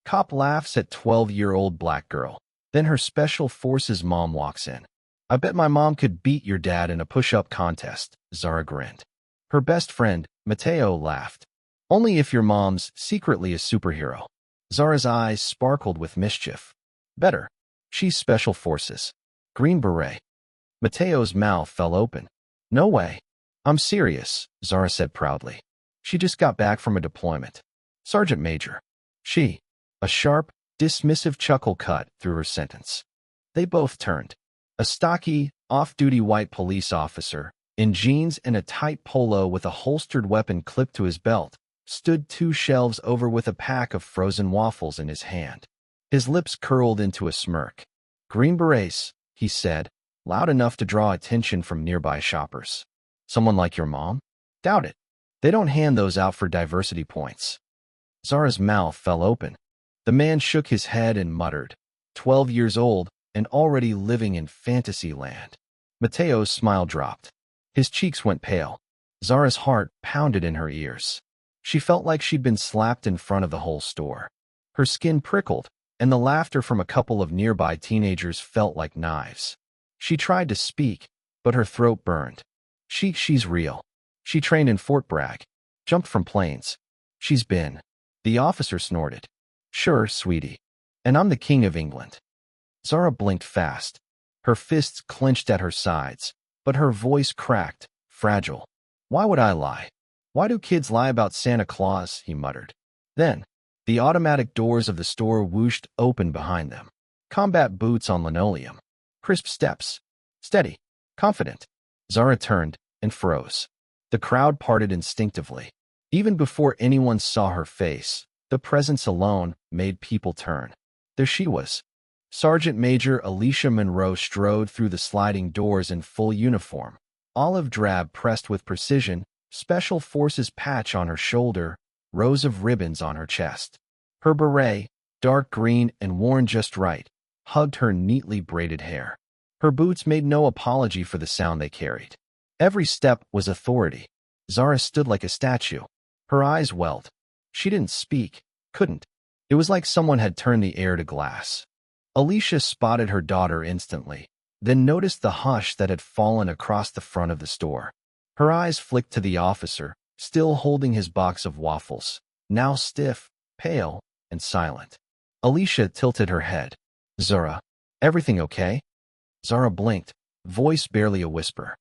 Cop laughs at 12-year-old black girl. Then her special forces mom walks in. I bet my mom could beat your dad in a push-up contest, Zara grinned. Her best friend, Mateo, laughed. Only if your mom's secretly a superhero. Zara's eyes sparkled with mischief. Better. She's special forces. Green Beret. Mateo's mouth fell open. No way. I'm serious, Zara said proudly. She just got back from a deployment. Sergeant Major. She. A sharp, dismissive chuckle cut through her sentence. They both turned. A stocky, off-duty white police officer, in jeans and a tight polo with a holstered weapon clipped to his belt, stood 2 shelves over with a pack of frozen waffles in his hand. His lips curled into a smirk. Green Berets, he said, loud enough to draw attention from nearby shoppers. Someone like your mom? Doubt it. They don't hand those out for diversity points. Zara's mouth fell open. The man shook his head and muttered, 12 years old and already living in fantasy land. Mateo's smile dropped. His cheeks went pale. Zara's heart pounded in her ears. She felt like she'd been slapped in front of the whole store. Her skin prickled, and the laughter from a couple of nearby teenagers felt like knives. She tried to speak, but her throat burned. She's real. She trained in Fort Bragg. Jumped from planes. She's been. The officer snorted. Sure, sweetie. And I'm the King of England. Zara blinked fast. Her fists clenched at her sides, but her voice cracked, fragile. Why would I lie? Why do kids lie about Santa Claus? He muttered. Then, the automatic doors of the store whooshed open behind them. Combat boots on linoleum. Crisp steps. Steady. Confident. Zara turned and froze. The crowd parted instinctively. Even before anyone saw her face, the presence alone made people turn. There she was. Sergeant Major Alicia Monroe strode through the sliding doors in full uniform, olive drab pressed with precision, special forces patch on her shoulder, rows of ribbons on her chest. Her beret, dark green and worn just right, hugged her neatly braided hair. Her boots made no apology for the sound they carried. Every step was authority. Zara stood like a statue. Her eyes welled. She didn't speak, couldn't. It was like someone had turned the air to glass. Alicia spotted her daughter instantly, then noticed the hush that had fallen across the front of the store. Her eyes flicked to the officer, still holding his box of waffles, now stiff, pale, and silent. Alicia tilted her head. Zara, everything okay? Zara blinked, voice barely a whisper.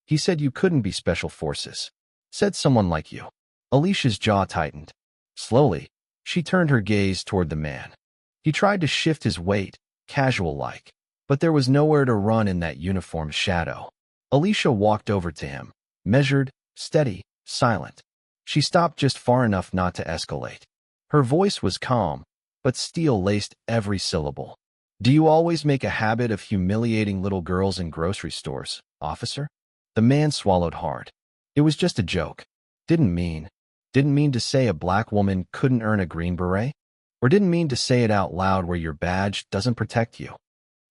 He said you couldn't be special forces. Said someone like you. Alicia's jaw tightened. Slowly, she turned her gaze toward the man. He tried to shift his weight, casual-like, but there was nowhere to run in that uniform's shadow. Alicia walked over to him, measured, steady, silent. She stopped just far enough not to escalate. Her voice was calm, but steel laced every syllable. Do you always make a habit of humiliating little girls in grocery stores, officer? The man swallowed hard. It was just a joke. Didn't mean to say a black woman couldn't earn a Green Beret? Or didn't mean to say it out loud where your badge doesn't protect you.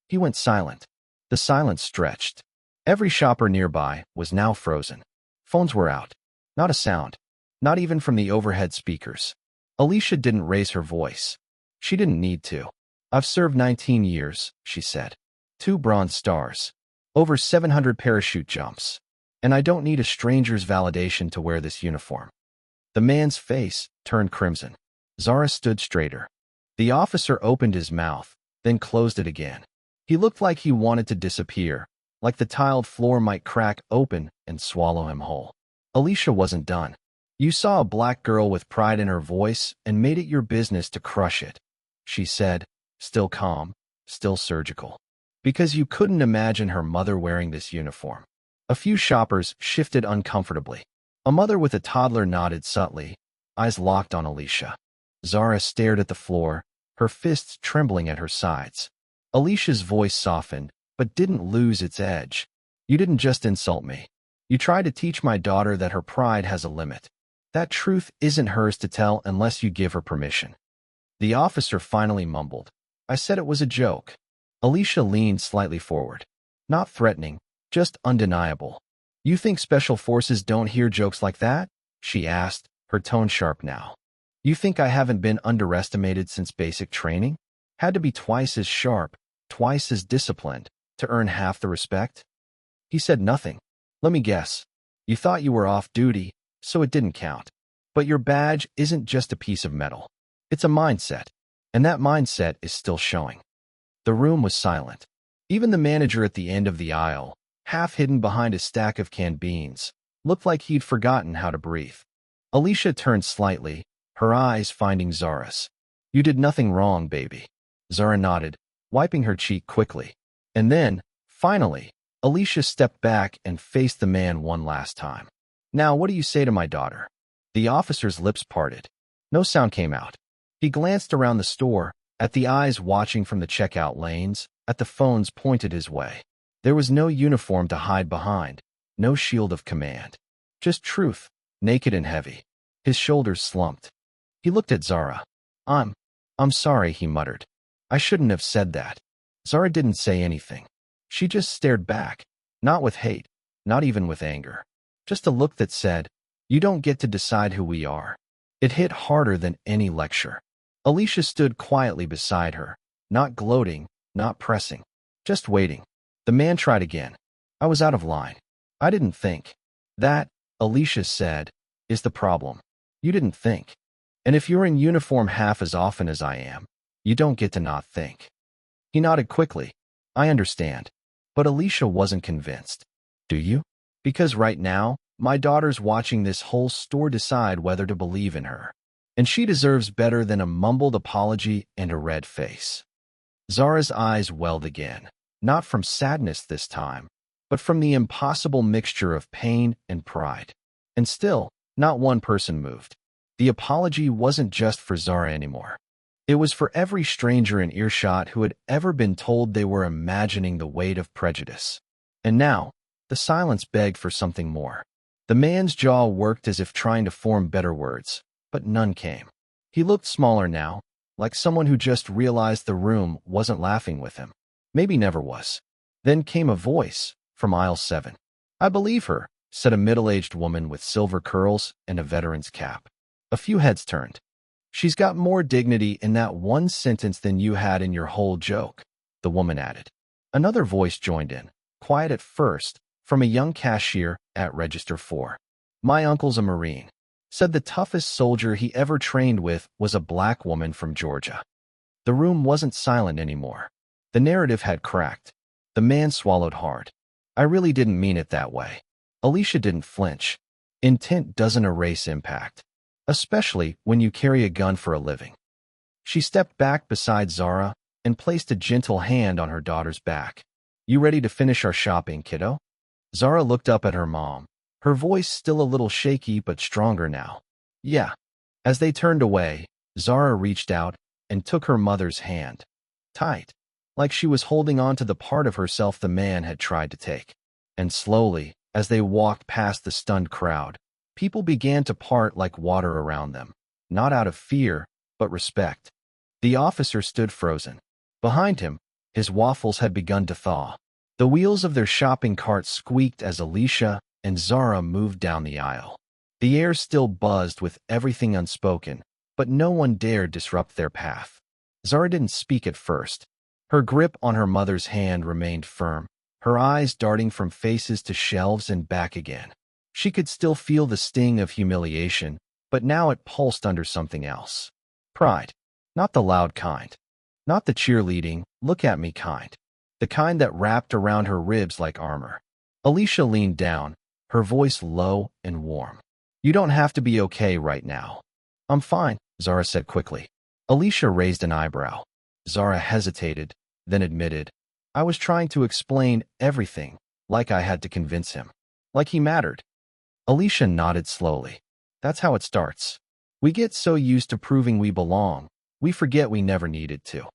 He went silent. The silence stretched. Every shopper nearby was now frozen. Phones were out. Not a sound. Not even from the overhead speakers. Alicia didn't raise her voice. She didn't need to. I've served 19 years, she said. 2 Bronze Stars. Over 700 parachute jumps. And I don't need a stranger's validation to wear this uniform. The man's face turned crimson. Zara stood straighter. The officer opened his mouth, then closed it again. He looked like he wanted to disappear, like the tiled floor might crack open and swallow him whole. Alicia wasn't done. You saw a black girl with pride in her voice and made it your business to crush it, she said, still calm, still surgical. Because you couldn't imagine her mother wearing this uniform. A few shoppers shifted uncomfortably. A mother with a toddler nodded subtly, eyes locked on Alicia. Zara stared at the floor, her fists trembling at her sides. Alicia's voice softened, but didn't lose its edge. You didn't just insult me. You tried to teach my daughter that her pride has a limit. That truth isn't hers to tell unless you give her permission. The officer finally mumbled. I said it was a joke. Alicia leaned slightly forward. Not threatening, just undeniable. You think special forces don't hear jokes like that? She asked, her tone sharp now. You think I haven't been underestimated since basic training? Had to be twice as sharp, twice as disciplined, to earn half the respect? He said nothing. Let me guess. You thought you were off duty, so it didn't count. But your badge isn't just a piece of metal. It's a mindset. And that mindset is still showing. The room was silent. Even the manager at the end of the aisle, half hidden behind a stack of canned beans, looked like he'd forgotten how to breathe. Alicia turned slightly, her eyes finding Zara's. You did nothing wrong, baby. Zara nodded, wiping her cheek quickly. And then, finally, Alicia stepped back and faced the man one last time. Now, what do you say to my daughter? The officer's lips parted. No sound came out. He glanced around the store, at the eyes watching from the checkout lanes, at the phones pointed his way. There was no uniform to hide behind, no shield of command. Just truth, naked and heavy. His shoulders slumped. He looked at Zara. I'm sorry, he muttered. I shouldn't have said that. Zara didn't say anything. She just stared back, not with hate, not even with anger. Just a look that said, you don't get to decide who we are. It hit harder than any lecture. Alicia stood quietly beside her, not gloating, not pressing, just waiting. The man tried again. I was out of line. I didn't think. That, Alicia said, is the problem. You didn't think. And if you're in uniform half as often as I am, you don't get to not think. He nodded quickly. I understand. But Alicia wasn't convinced. Do you? Because right now, my daughter's watching this whole store decide whether to believe in her. And she deserves better than a mumbled apology and a red face. Zara's eyes welled again, not from sadness this time, but from the impossible mixture of pain and pride. And still, not one person moved. The apology wasn't just for Zara anymore. It was for every stranger in earshot who had ever been told they were imagining the weight of prejudice. And now, the silence begged for something more. The man's jaw worked as if trying to form better words, but none came. He looked smaller now, like someone who just realized the room wasn't laughing with him. Maybe never was. Then came a voice from aisle 7. I believe her, said a middle-aged woman with silver curls and a veteran's cap. A few heads turned. She's got more dignity in that one sentence than you had in your whole joke, the woman added. Another voice joined in, quiet at first, from a young cashier at Register 4. My uncle's a Marine. Said the toughest soldier he ever trained with was a black woman from Georgia. The room wasn't silent anymore. The narrative had cracked. The man swallowed hard. I really didn't mean it that way. Alicia didn't flinch. Intent doesn't erase impact, especially when you carry a gun for a living. She stepped back beside Zara and placed a gentle hand on her daughter's back. You ready to finish our shopping, kiddo? Zara looked up at her mom. Her voice still a little shaky but stronger now. Yeah. As they turned away, Zara reached out and took her mother's hand. Tight, like she was holding on to the part of herself the man had tried to take. And slowly, as they walked past the stunned crowd, people began to part like water around them, not out of fear, but respect. The officer stood frozen. Behind him, his waffles had begun to thaw. The wheels of their shopping cart squeaked as Alicia and Zara moved down the aisle. The air still buzzed with everything unspoken, but no one dared disrupt their path. Zara didn't speak at first. Her grip on her mother's hand remained firm, her eyes darting from faces to shelves and back again. She could still feel the sting of humiliation, but now it pulsed under something else. Pride. Not the loud kind. Not the cheerleading, look at me kind. The kind that wrapped around her ribs like armor. Alicia leaned down, her voice low and warm. You don't have to be okay right now. I'm fine, Zara said quickly. Alicia raised an eyebrow. Zara hesitated, then admitted, I was trying to explain everything, like I had to convince him. Like he mattered. Alicia nodded slowly. That's how it starts. We get so used to proving we belong, we forget we never needed to.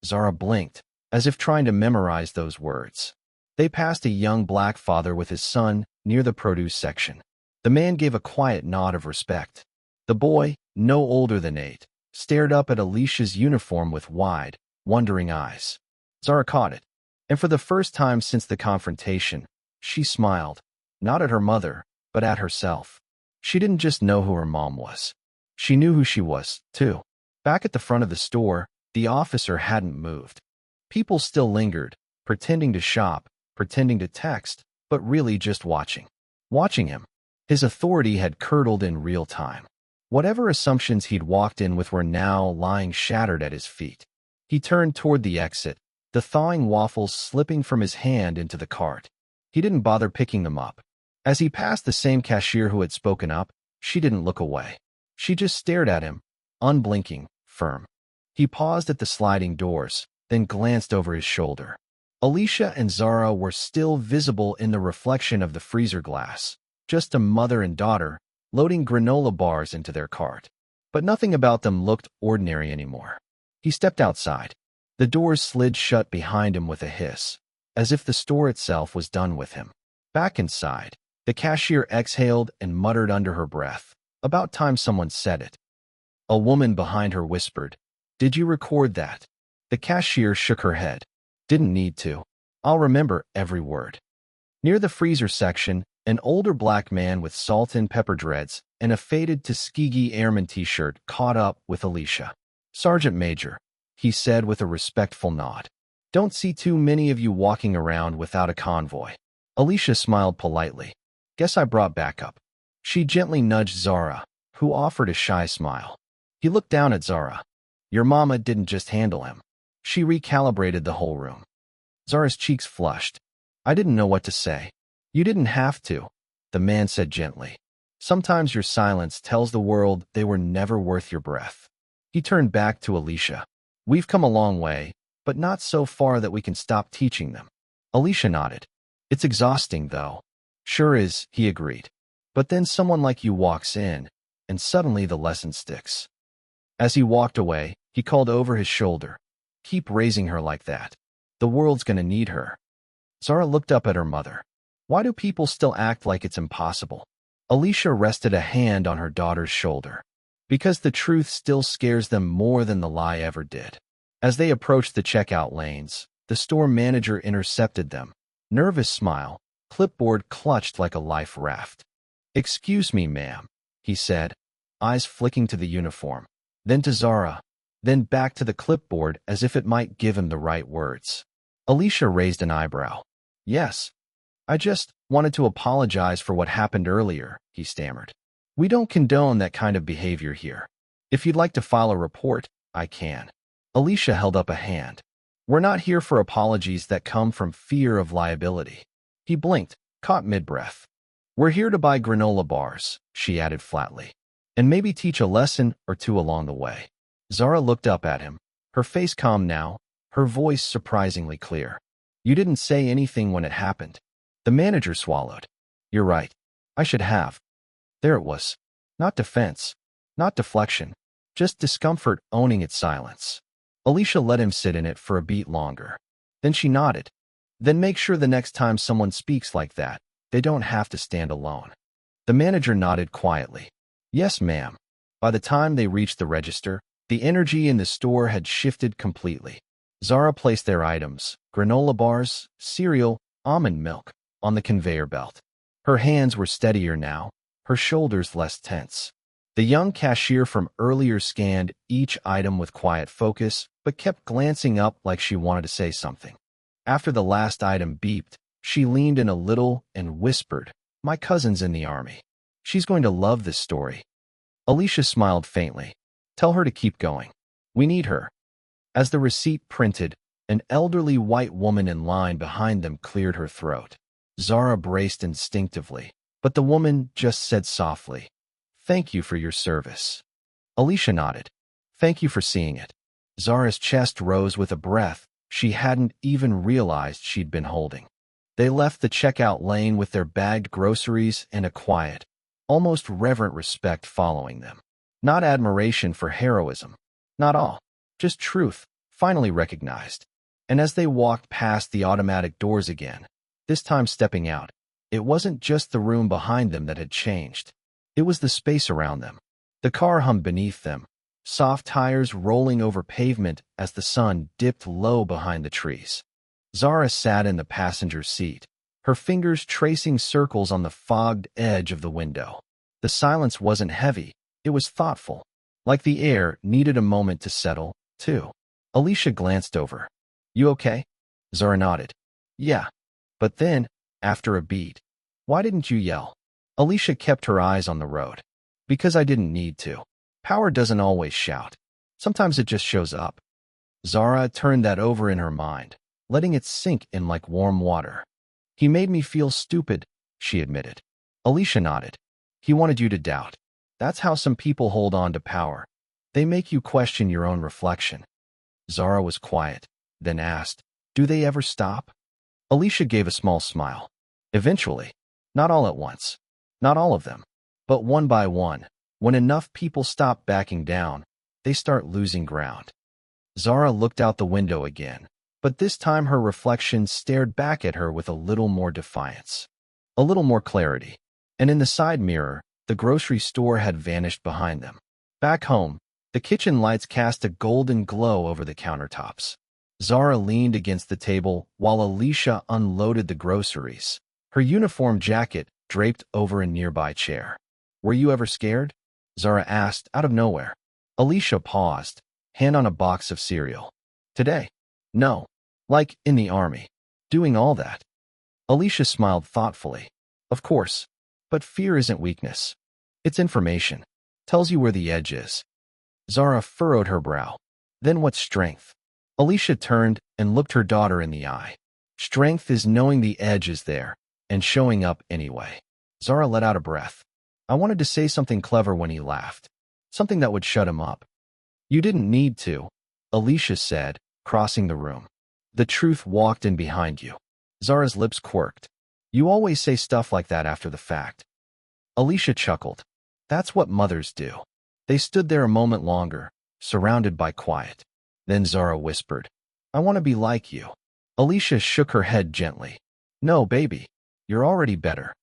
Zara blinked, as if trying to memorize those words. They passed a young black father with his son near the produce section. The man gave a quiet nod of respect. The boy, no older than 8, stared up at Alicia's uniform with wide, wondering eyes. Zara caught it, and for the first time since the confrontation, she smiled, not at her mother, but at herself. She didn't just know who her mom was. She knew who she was, too. Back at the front of the store, the officer hadn't moved. People still lingered, pretending to shop, pretending to text, but really just watching. Watching him. His authority had curdled in real time. Whatever assumptions he'd walked in with were now lying shattered at his feet. He turned toward the exit, the thawing waffles slipping from his hand into the cart. He didn't bother picking them up. As he passed the same cashier who had spoken up, she didn't look away. She just stared at him, unblinking, firm. He paused at the sliding doors, then glanced over his shoulder. Alicia and Zara were still visible in the reflection of the freezer glass, just a mother and daughter, loading granola bars into their cart. But nothing about them looked ordinary anymore. He stepped outside. The doors slid shut behind him with a hiss, as if the store itself was done with him. Back inside, the cashier exhaled and muttered under her breath, "About time someone said it." A woman behind her whispered, "Did you record that?" The cashier shook her head. "Didn't need to. I'll remember every word." Near the freezer section, an older black man with salt and pepper dreads and a faded Tuskegee Airman t-shirt caught up with Alicia. "Sergeant Major," he said with a respectful nod. "Don't see too many of you walking around without a convoy." Alicia smiled politely. "Guess I brought backup." She gently nudged Zara, who offered a shy smile. He looked down at Zara. "Your mama didn't just handle him. She recalibrated the whole room." Zara's cheeks flushed. "I didn't know what to say." "You didn't have to," the man said gently. "Sometimes your silence tells the world they were never worth your breath." He turned back to Alicia. "We've come a long way, but not so far that we can stop teaching them." Alicia nodded. "It's exhausting, though." "Sure is," he agreed. "But then someone like you walks in, and suddenly the lesson sticks." As he walked away, he called over his shoulder, "Keep raising her like that. The world's gonna need her." Zara looked up at her mother. "Why do people still act like it's impossible?" Alicia rested a hand on her daughter's shoulder. "Because the truth still scares them more than the lie ever did." As they approached the checkout lanes, the store manager intercepted them. Nervous smile, clipboard clutched like a life raft. "Excuse me, ma'am," he said, eyes flicking to the uniform, then to Zara, then back to the clipboard as if it might give him the right words. Alicia raised an eyebrow. "Yes. I just wanted to apologize for what happened earlier," he stammered. "We don't condone that kind of behavior here. If you'd like to file a report, I can." Alicia held up a hand. "We're not here for apologies that come from fear of liability." He blinked, caught mid-breath. "We're here to buy granola bars," she added flatly, "and maybe teach a lesson or two along the way." Zara looked up at him, her face calm now, her voice surprisingly clear. "You didn't say anything when it happened." The manager swallowed. "You're right. I should have." There it was. Not defense, not deflection, just discomfort owning its silence. Alicia let him sit in it for a beat longer. Then she nodded. "Then make sure the next time someone speaks like that, they don't have to stand alone." The manager nodded quietly. "Yes, ma'am." By the time they reached the register, the energy in the store had shifted completely. Zara placed their items, granola bars, cereal, almond milk, on the conveyor belt. Her hands were steadier now, her shoulders less tense. The young cashier from earlier scanned each item with quiet focus, but kept glancing up like she wanted to say something. After the last item beeped, she leaned in a little and whispered, "My cousin's in the army. She's going to love this story." Alicia smiled faintly. "Tell her to keep going. We need her." As the receipt printed, an elderly white woman in line behind them cleared her throat. Zara braced instinctively, but the woman just said softly, "Thank you for your service." Alicia nodded. "Thank you for seeing it." Zara's chest rose with a breath she hadn't even realized she'd been holding. They left the checkout lane with their bagged groceries and a quiet, almost reverent respect following them. Not admiration for heroism. Not all. Just truth, finally recognized. And as they walked past the automatic doors again, this time stepping out, it wasn't just the room behind them that had changed. It was the space around them. The car hummed beneath them, soft tires rolling over pavement as the sun dipped low behind the trees. Zara sat in the passenger seat, her fingers tracing circles on the fogged edge of the window. The silence wasn't heavy, It was thoughtful, like the air needed a moment to settle, too. Alicia glanced over. You okay? Zara nodded. Yeah. But then, after a beat, why didn't you yell? Alicia kept her eyes on the road. Because I didn't need to. Power doesn't always shout. Sometimes it just shows up. Zara turned that over in her mind, letting it sink in like warm water. He made me feel stupid, she admitted. Alicia nodded. He wanted you to doubt. That's how some people hold on to power. They make you question your own reflection. Zara was quiet, then asked, do they ever stop? Alicia gave a small smile. Eventually. Not all at once. Not all of them. But one by one, when enough people stop backing down, they start losing ground. Zara looked out the window again, but this time her reflection stared back at her with a little more defiance. A little more clarity. And in the side mirror, the grocery store had vanished behind them. Back home, the kitchen lights cast a golden glow over the countertops. Zara leaned against the table while Alicia unloaded the groceries, her uniform jacket draped over a nearby chair. Were you ever scared? Zara asked out of nowhere. Alicia paused, hand on a box of cereal. Today? No. Like in the army. Doing all that. Alicia smiled thoughtfully. Of course. But fear isn't weakness. It's information. Tells you where the edge is. Zara furrowed her brow. Then what's strength? Alicia turned and looked her daughter in the eye. Strength is knowing the edge is there and showing up anyway. Zara let out a breath. I wanted to say something clever when he laughed. Something that would shut him up. You didn't need to, Alicia said, crossing the room. The truth walked in behind you. Zara's lips quirked. You always say stuff like that after the fact. Alicia chuckled. That's what mothers do. They stood there a moment longer, surrounded by quiet. Then Zara whispered, I want to be like you. Alicia shook her head gently. No, baby. You're already better.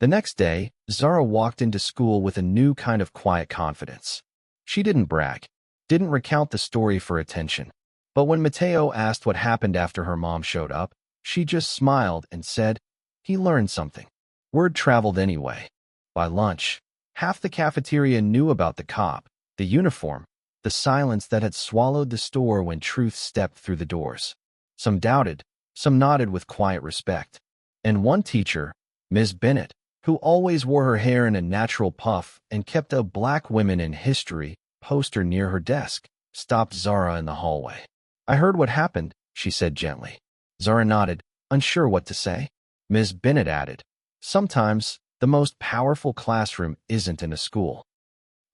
The next day, Zara walked into school with a new kind of quiet confidence. She didn't brag, didn't recount the story for attention. But when Mateo asked what happened after her mom showed up, she just smiled and said, he learned something. Word traveled anyway. By lunch, half the cafeteria knew about the cop, the uniform, the silence that had swallowed the store when truth stepped through the doors. Some doubted, some nodded with quiet respect. And one teacher, Ms. Bennett, who always wore her hair in a natural puff and kept a Black Women in History poster near her desk, stopped Zara in the hallway. I heard what happened, she said gently. Zara nodded, unsure what to say. Ms. Bennett added, sometimes the most powerful classroom isn't in a school.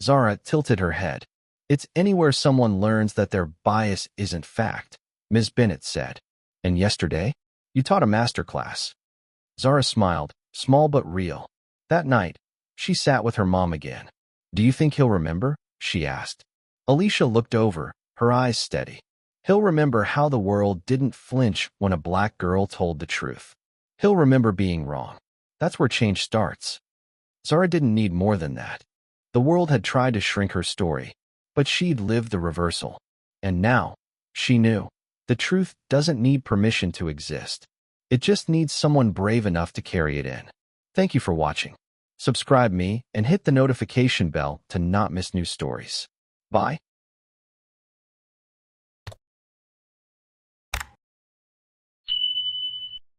Zara tilted her head. It's anywhere someone learns that their bias isn't fact, Ms. Bennett said. And yesterday, you taught a master class. Zara smiled, small but real. That night, she sat with her mom again. Do you think he'll remember? She asked. Alicia looked over, her eyes steady. He'll remember how the world didn't flinch when a Black girl told the truth. He'll remember being wrong. That's where change starts. Zara didn't need more than that. The world had tried to shrink her story, but she'd lived the reversal. And now, she knew, the truth doesn't need permission to exist. It just needs someone brave enough to carry it in. Thank you for watching. Subscribe me and hit the notification bell to not miss new stories. Bye.